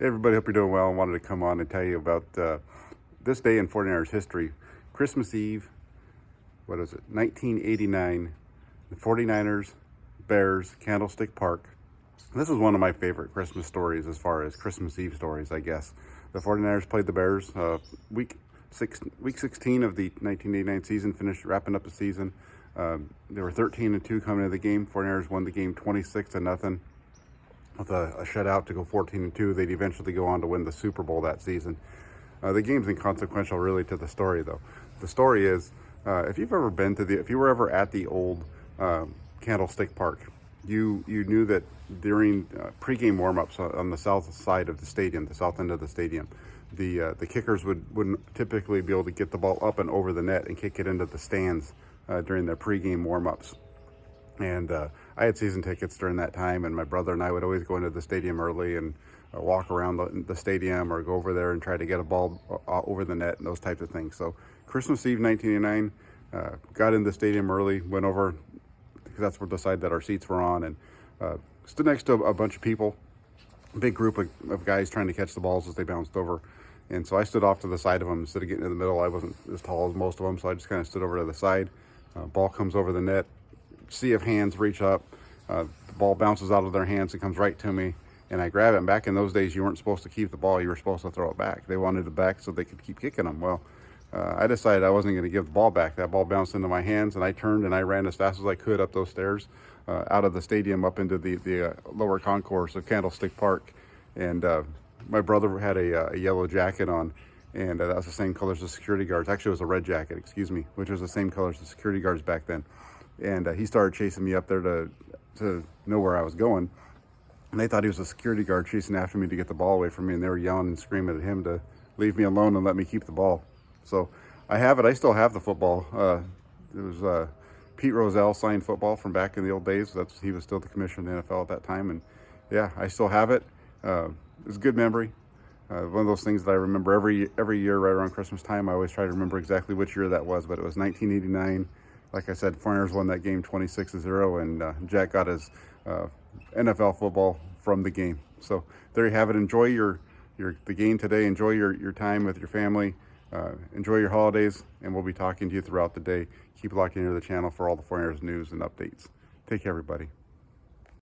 Hey everybody, hope you're doing well. I wanted to come on and tell you about this day in 49ers history. Christmas Eve, 1989, the 49ers, Bears, Candlestick Park. This is one of my favorite Christmas stories as far as Christmas Eve stories, I guess. The 49ers played the Bears week 16 of the 1989 season, wrapping up the season. They were 13-2 coming into the game. 49ers won the game 26-0. With a shutout to go 14-2, they'd eventually go on to win the Super Bowl that season. The game's inconsequential, really, to the story, though. The story is, if you were ever at the old Candlestick Park, you knew that during pregame warm-ups on the south side of the stadium, the south end of the stadium, the kickers wouldn't typically be able to get the ball up and over the net and kick it into the stands during their pregame warm-ups. And I had season tickets during that time, and my brother and I would always go into the stadium early and walk around the stadium or go over there and try to get a ball over the net and those types of things. So Christmas Eve 1989, got in the stadium early, went over, because that's where the side that our seats were on, and stood next to a bunch of people, a big group of guys trying to catch the balls as they bounced over. And so I stood off to the side of them instead of getting in the middle. I wasn't as tall as most of them, so I just kind of stood over to the side. Ball comes over the net. Sea of hands reach up, the ball bounces out of their hands and comes right to me, and I grab it. And back in those days, you weren't supposed to keep the ball, you were supposed to throw it back. They wanted it back so they could keep kicking them. Well, I decided I wasn't going to give the ball back. That ball bounced into my hands, and I turned and I ran as fast as I could up those stairs, out of the stadium up into the lower concourse of Candlestick Park. And my brother had a yellow jacket on, and that was the same color as the security guards. Actually, it was a red jacket, which was the same color as the security guards back then. And he started chasing me up there to know where I was going. And they thought he was a security guard chasing after me to get the ball away from me. And they were yelling and screaming at him to leave me alone and let me keep the ball. So I have it. I still have the football. It was Pete Rozelle signed football from back in the old days. He was still the commissioner of the NFL at that time. And yeah, I still have it. It's a good memory. One of those things that I remember every year right around Christmas time. I always try to remember exactly which year that was, but it was 1989. Like I said, 49ers won that game 26-0, and Jack got his NFL football from the game. So there you have it. Enjoy the game today. Enjoy your time with your family. Enjoy your holidays, and we'll be talking to you throughout the day. Keep locking into the channel for all the 49ers news and updates. Take care, everybody.